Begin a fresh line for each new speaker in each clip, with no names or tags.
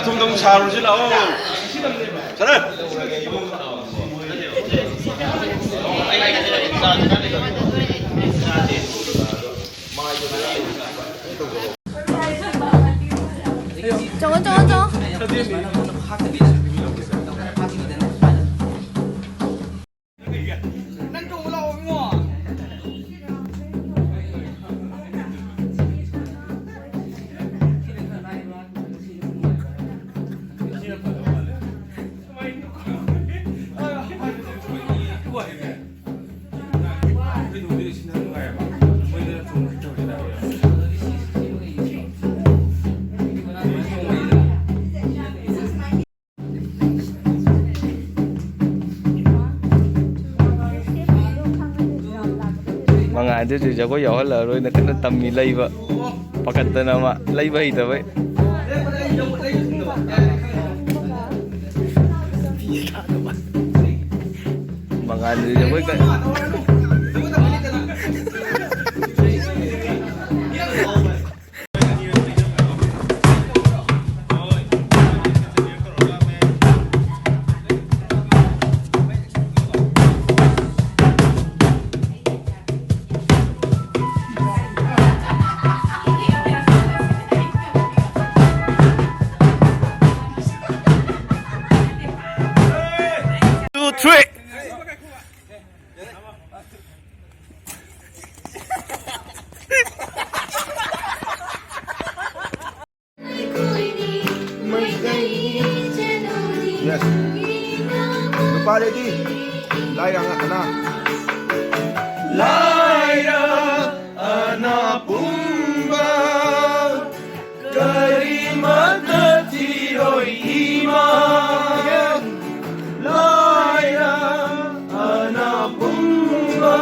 통동 사로지 나오. 잘해.
저거.
Mga ando dito ko yaw hala roy na kana tammi laiba pakanta nama laiba hita bay mga ando dito ko
Yes. Lupa ready. Laira nga ana. Laira ana pumba karimata tiroy ima. Laira ana pumba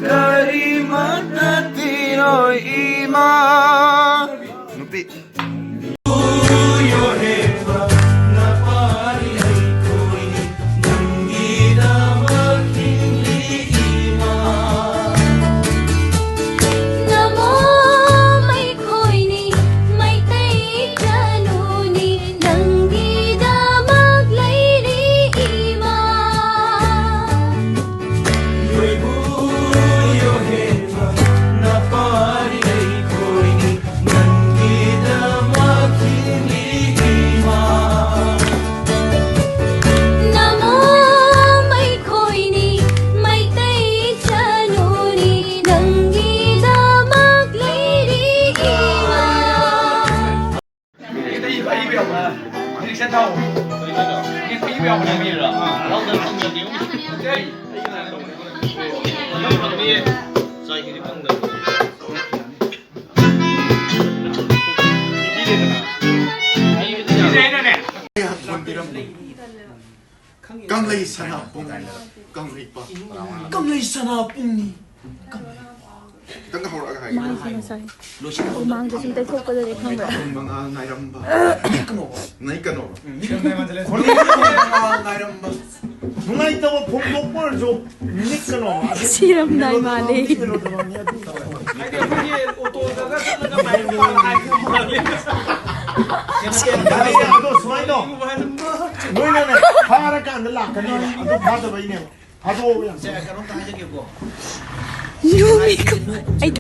karimata tiroy ima. Nupi.
Kanglay sana pong kanglay pa. Kanglay sana pong ni. Tang ka hora ka hay.
Umang just tay thok ko dali khang ba.
Mga nairamba. Nay kano. Nairamba. Nungay tawa phongdokpor jo nik kano.
Siram dai male.
Ato sumaino. Noina ne para ka andala kanina. Ato phada bai ne. Phado ya. Saya karon ta haje ke ko.
Yumi ko. Ay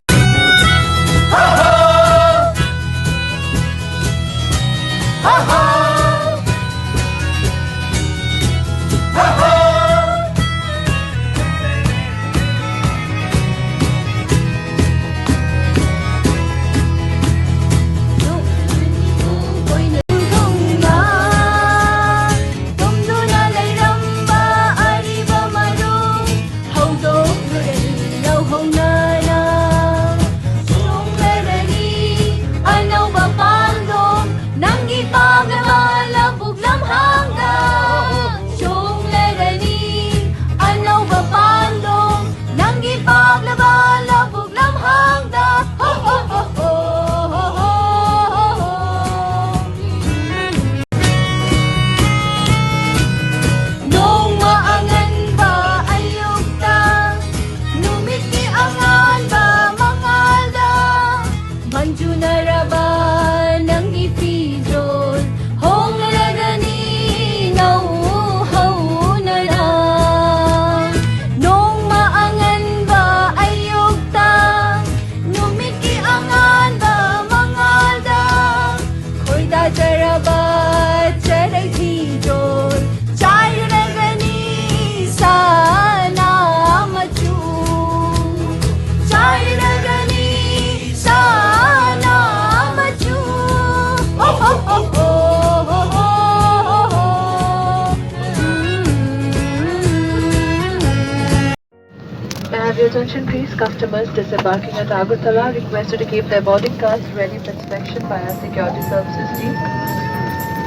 Attention please, customers disembarking at Agartala requested to keep their boarding cards ready for inspection by our security services team.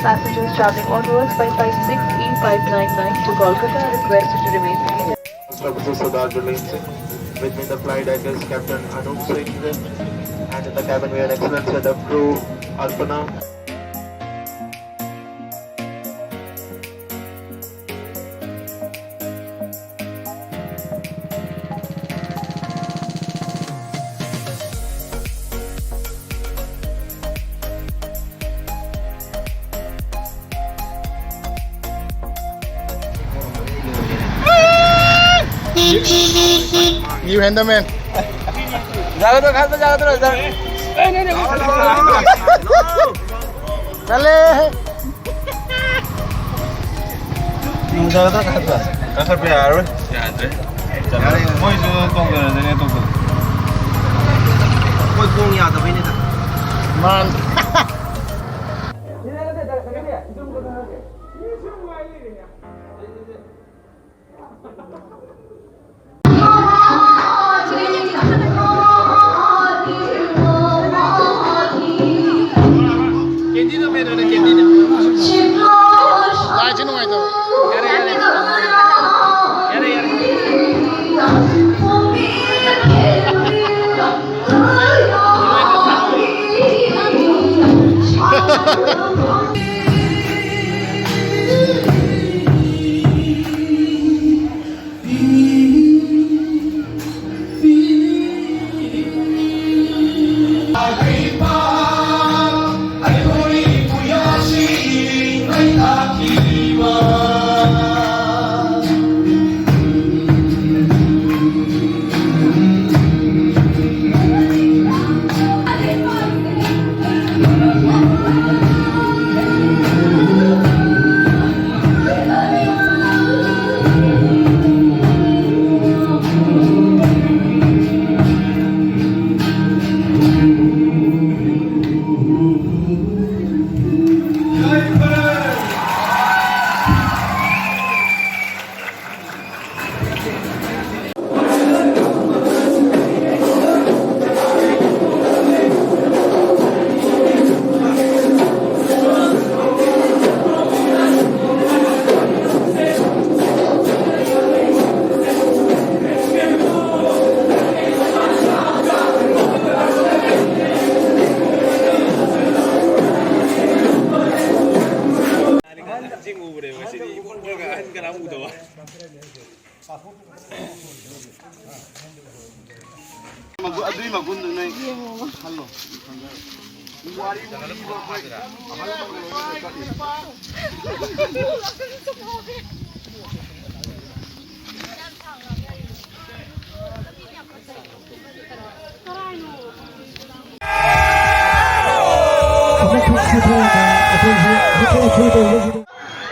Passengers traveling onwards by Flight 6E599 to Kolkata are requested to remain seated.
Officer Sardar Jaleel Singh. With me the flight deck is Captain Anup Singh, and in the cabin we have excellent set of crew Alpana.
You hand them in.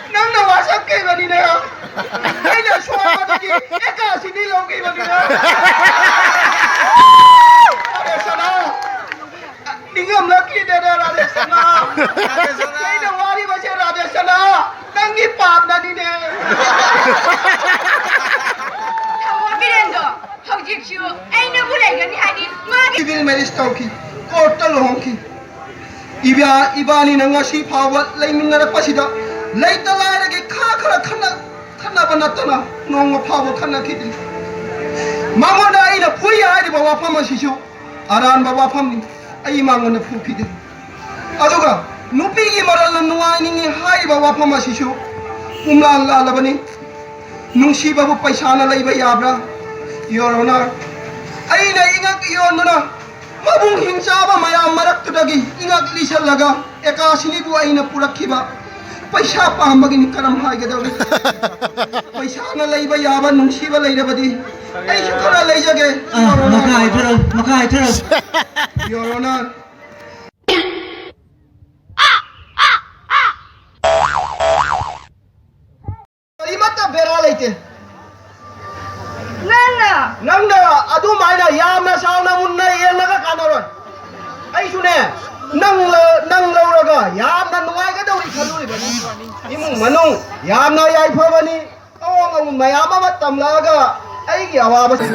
Nang wasak kay bani na. Ay na suwa mati. Eka sinilong kay bani na. Ada sana. Dingam laki dada ada sana. Ay na wari baca ada sana. Nangi pap na ni ne.
Birendo, hojik chu. Ay na bulay gani hani. Magi.
Civil marriage tauki. Kotal hongki. Ibani nanga si pawat laimin na pasida. Laita lagi kakara kana banatana nongo pawat kana kiti. Mangoda ina puya di bawa pama sisu. Aran bawa pamni. Ay mangoda pupide. Aduga nupi imaral nuai ni hai bawa pama sisu. Umlang lalabani. Nungsi babu paisana laiba yabra. Your Honor. Ay na ingak iyon na. Mabung hinsaba mayam marak tudagi ingak lisal laga eka sini bu aina purak kiba paisa pahambagin karam hai gadawi paisa na laiba yaba nungsiba laida badi ay shukara lai jage maka ithara Your Honor kalimata bera laite nangda adu maina yamna sauna munna yelnaga kanaron ai sune nang lauraga yamna nuai ga dauri khaluri bani imung manung yamna yai phawani awang mayama matam laga ꯑꯩꯒꯤ ꯑꯋꯥꯕꯁꯤ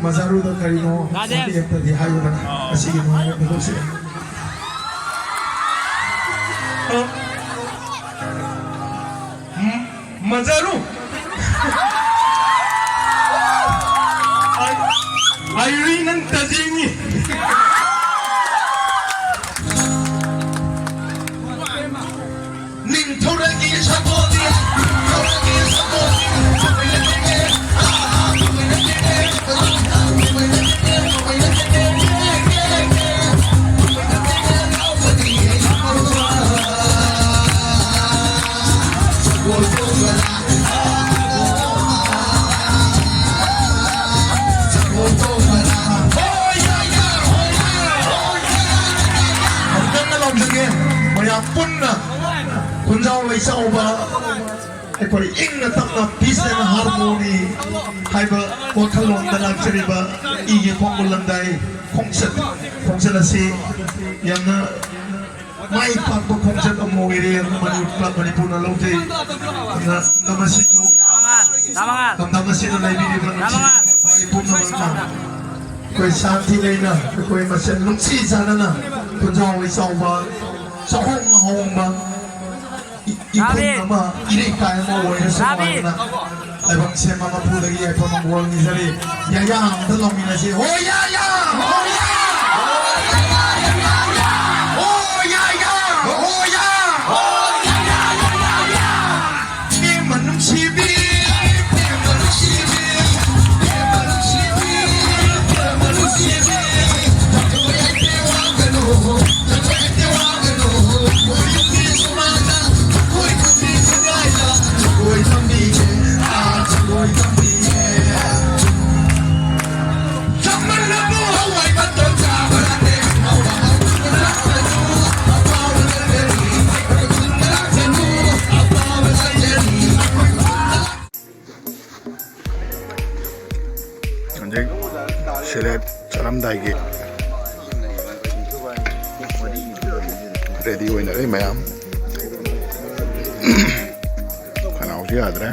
Mazaruda karino sabi ekta di hayo na asigi mo begosi Mazaru Irene and Tazini Ning Toragi Sapoti Toragi Sapoti Kunjau lai sauba ekori ingna takna peace and harmony haiba wakhalon da lakchariba EEGI khongul langdai khongset asi yamna mai pakbo khongset amogire Maniwood Club Manipur na lawte na namasitu namasitu lai biri mai pumna na koi shanti leina koi masen lungsi janana kunjau lai sauba sahong hongba ikon nama ini kaya mau wajah semua na, lebang sema mampu lagi ya kalau mau ni jadi ya yang dalam ini sih oh ya ya oh ya oh ya ya oh ya ya oh ya oh ya ya ya ya ni manusia bi ni manusia bi ni manusia bi ni manusia bi tak boleh tewang keluh tak boleh tewang keluh boleh semua.
Manjek Silet Chalamdaigi ready hoina re mayam khana uji adre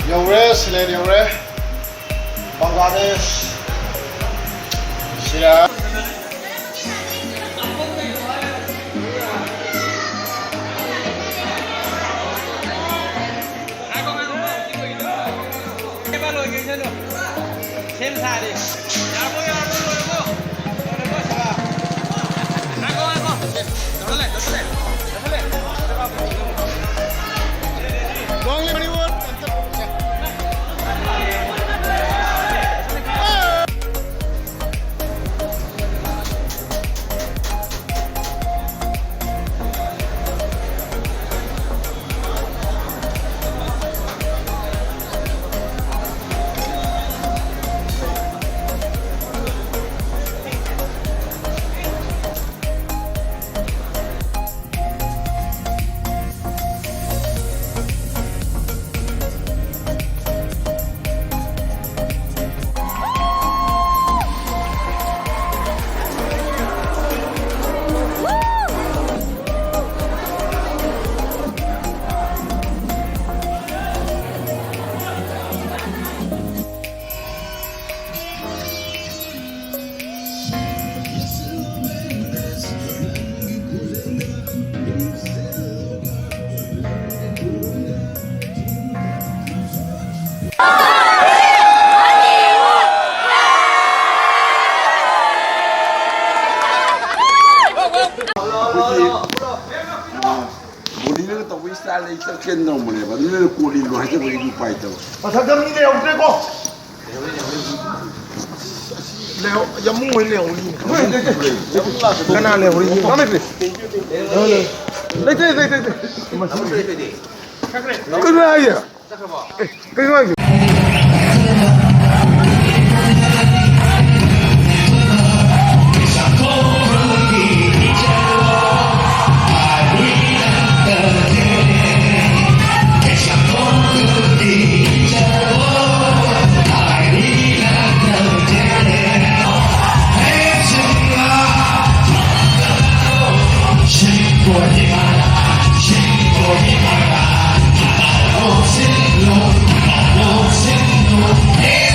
Yore Silet Yore Bangladesh Sira
우리는 또 우리 쌀에 있었겠는 놈을 해봐. 너는 꼬리로 하지 왜 이리 빠이다.
잠깐만요, 어때고? Leo, jamu mo Leo uli. Kana Leo uli. Kame pe. Dai. Kaya ya. Kaya ya.
Hey!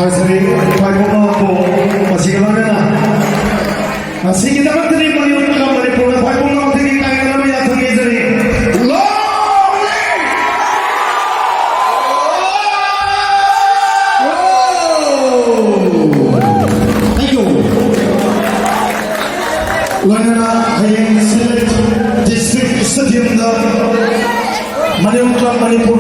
Anniversary 5 po masih kemana? Masih kita menteri Maniwood Club Manipur 5 tinggi kaya kami yang tinggi dari Thank you. Lanana hayang select district stadium da Maniwood Club Manipur